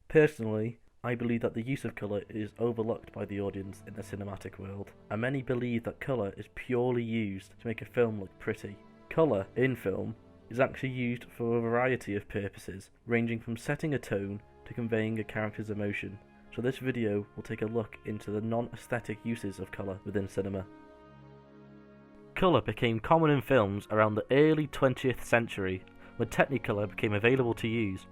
Personally, I believe that the use of colour is overlooked by the audience in the cinematic world, and many believe that colour is purely used to make a film look pretty. Colour, in film, is actually used for a variety of purposes, ranging from setting a tone to conveying a character's emotion. So this video will take a look into the non-aesthetic uses of colour within cinema. Colour became common in films around the early 20th century, when Technicolor became available to use.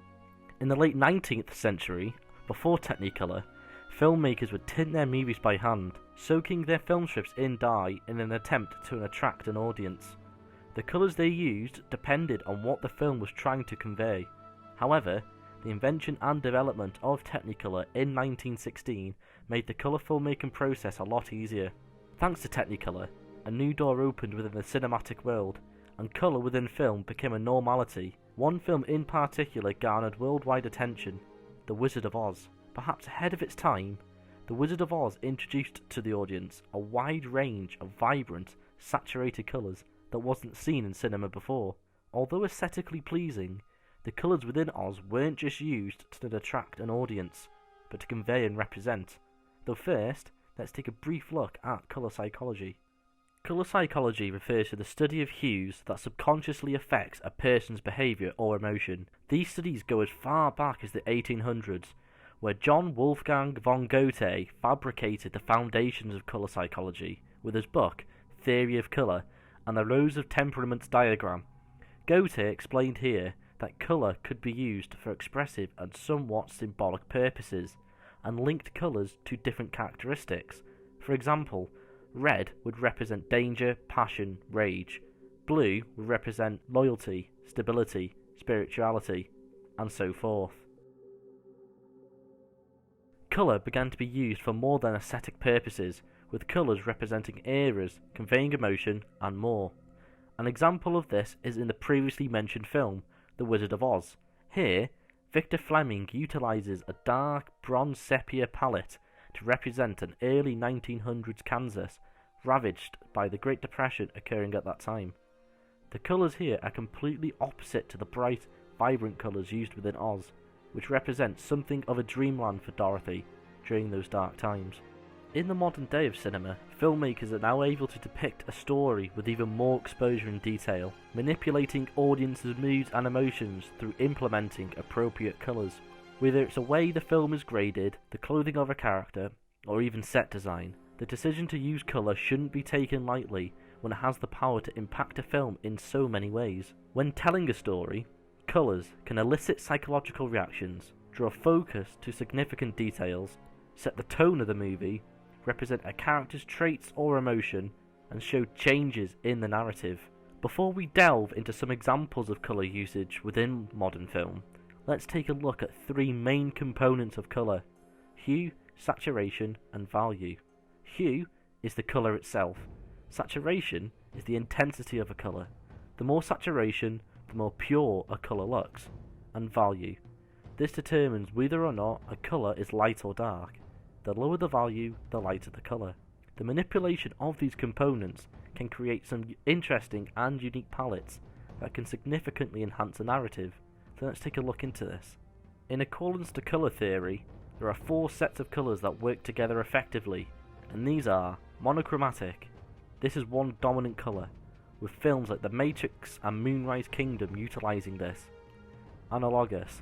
In the late 19th century, before Technicolor, filmmakers would tint their movies by hand, soaking their film strips in dye in an attempt to attract an audience. The colours they used depended on what the film was trying to convey. However, the invention and development of Technicolor in 1916 made the colour filmmaking process a lot easier. Thanks to Technicolor, a new door opened within the cinematic world, and colour within film became a normality. One film in particular garnered worldwide attention, The Wizard of Oz. Perhaps ahead of its time, The Wizard of Oz introduced to the audience a wide range of vibrant, saturated colours that wasn't seen in cinema before. Although aesthetically pleasing, the colours within Oz weren't just used to attract an audience, but to convey and represent. Though first, let's take a brief look at colour psychology. Colour psychology refers to the study of hues that subconsciously affects a person's behaviour or emotion. These studies go as far back as the 1800s, where John Wolfgang von Goethe fabricated the foundations of colour psychology with his book, Theory of Colour, and the Rows of Temperaments diagram. Goethe explained here that colour could be used for expressive and somewhat symbolic purposes, and linked colours to different characteristics. For example, red would represent danger, passion, rage. Blue would represent loyalty, stability, spirituality, and so forth. Colour began to be used for more than aesthetic purposes, with colours representing eras, conveying emotion, and more. An example of this is in the previously mentioned film, The Wizard of Oz. Here, Victor Fleming utilises a dark bronze sepia palette to represent an early 1900s Kansas, ravaged by the Great Depression occurring at that time. The colours here are completely opposite to the bright, vibrant colours used within Oz, which represent something of a dreamland for Dorothy during those dark times. In the modern day of cinema, filmmakers are now able to depict a story with even more exposure and detail, manipulating audiences' moods and emotions through implementing appropriate colours. Whether it's the way the film is graded, the clothing of a character, or even set design, the decision to use colour shouldn't be taken lightly when it has the power to impact a film in so many ways. When telling a story, colours can elicit psychological reactions, draw focus to significant details, set the tone of the movie, represent a character's traits or emotion, and show changes in the narrative. Before we delve into some examples of colour usage within modern film, let's take a look at three main components of colour: hue, saturation, and value. Hue is the colour itself. Saturation is the intensity of a colour. The more saturation, the more pure a colour looks. And value. This determines whether or not a colour is light or dark. The lower the value, the lighter the colour. The manipulation of these components can create some interesting and unique palettes that can significantly enhance a narrative. So let's take a look into this. In accordance to colour theory, there are four sets of colours that work together effectively, and these are monochromatic. This is one dominant colour, with films like The Matrix and Moonrise Kingdom utilising this. Analogous.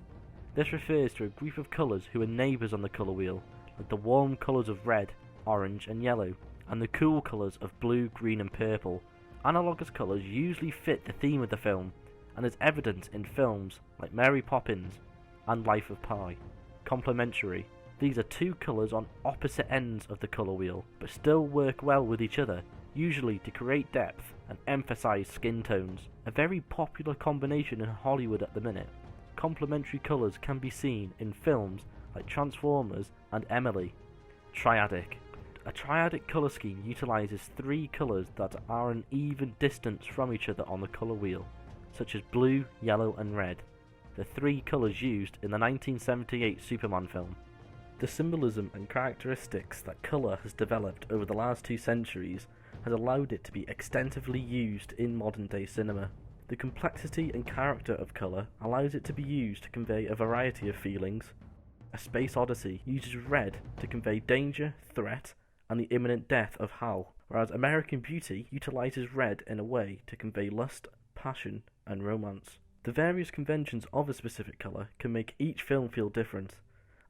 This refers to a group of colours who are neighbours on the colour wheel, like the warm colours of red, orange and yellow, and the cool colours of blue, green and purple. Analogous colours usually fit the theme of the film, and is evident in films like Mary Poppins and Life of Pi. Complementary. These are two colours on opposite ends of the colour wheel, but still work well with each other, usually to create depth and emphasise skin tones. A very popular combination in Hollywood at the minute. Complementary colours can be seen in films like Transformers and Emily. Triadic. A triadic colour scheme utilises three colours that are an even distance from each other on the colour wheel, such as blue, yellow and red, the three colours used in the 1978 Superman film. The symbolism and characteristics that colour has developed over the last 2 centuries has allowed it to be extensively used in modern day cinema. The complexity and character of colour allows it to be used to convey a variety of feelings. A Space Odyssey uses red to convey danger, threat, and the imminent death of Hal, whereas American Beauty utilizes red in a way to convey lust, passion, and romance. The various conventions of a specific color can make each film feel different,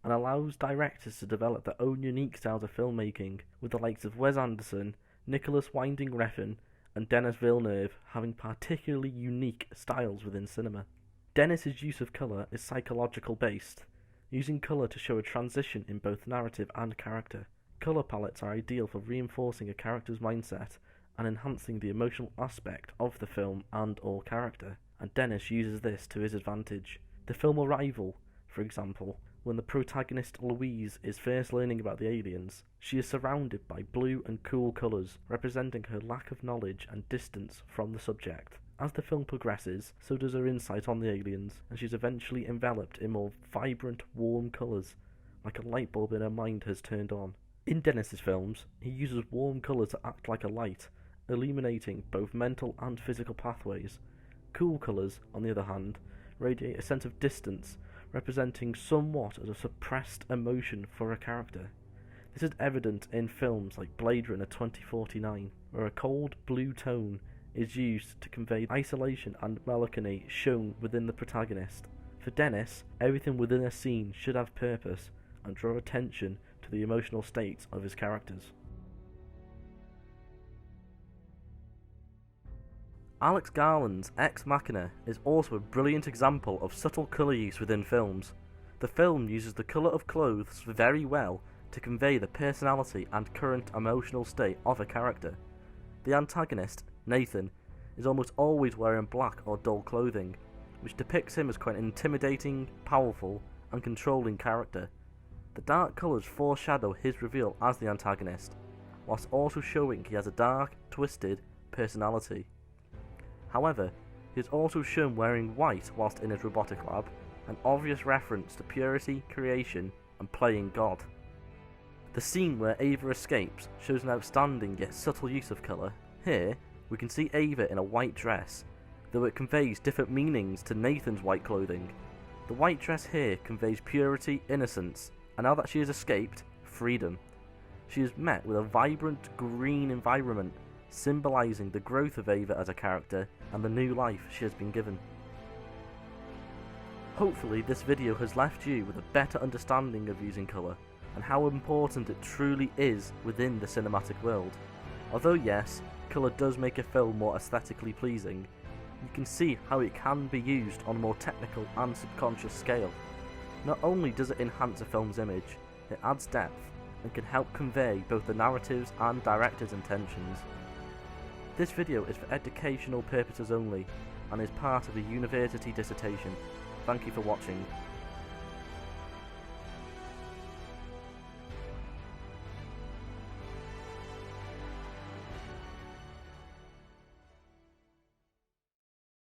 and allows directors to develop their own unique styles of filmmaking, with the likes of Wes Anderson, Nicholas Winding Refn, and Denis Villeneuve having particularly unique styles within cinema. Denis's use of colour is psychological based, using colour to show a transition in both narrative and character. Colour palettes are ideal for reinforcing a character's mindset and enhancing the emotional aspect of the film and/or character, and Denis uses this to his advantage. The film Arrival, for example, when the protagonist Louise is first learning about the aliens, she is surrounded by blue and cool colours, representing her lack of knowledge and distance from the subject. As the film progresses, so does her insight on the aliens, and she's eventually enveloped in more vibrant, warm colours, like a light bulb in her mind has turned on. In Denis's films, he uses warm colours to act like a light, illuminating both mental and physical pathways. Cool colours, on the other hand, radiate a sense of distance, representing somewhat as a suppressed emotion for a character. This is evident in films like Blade Runner 2049, where a cold blue tone is used to convey isolation and melancholy shown within the protagonist. For Denis, everything within a scene should have purpose and draw attention to the emotional states of his characters. Alex Garland's Ex Machina is also a brilliant example of subtle colour use within films. The film uses the colour of clothes very well to convey the personality and current emotional state of a character. The antagonist, Nathan, is almost always wearing black or dull clothing, which depicts him as quite an intimidating, powerful, and controlling character. The dark colours foreshadow his reveal as the antagonist, whilst also showing he has a dark, twisted personality. However, he is also shown wearing white whilst in his robotic lab, an obvious reference to purity, creation, and playing God. The scene where Ava escapes shows an outstanding yet subtle use of colour. Here, we can see Ava in a white dress, though it conveys different meanings to Nathan's white clothing. The white dress here conveys purity, innocence, and now that she has escaped, freedom. She is met with a vibrant green environment, symbolising the growth of Ava as a character and the new life she has been given. Hopefully this video has left you with a better understanding of using colour, and how important it truly is within the cinematic world. Although yes, colour does make a film more aesthetically pleasing, you can see how it can be used on a more technical and subconscious scale. Not only does it enhance a film's image, it adds depth and can help convey both the narrative's and director's intentions. This video is for educational purposes only and is part of a university dissertation. Thank you for watching.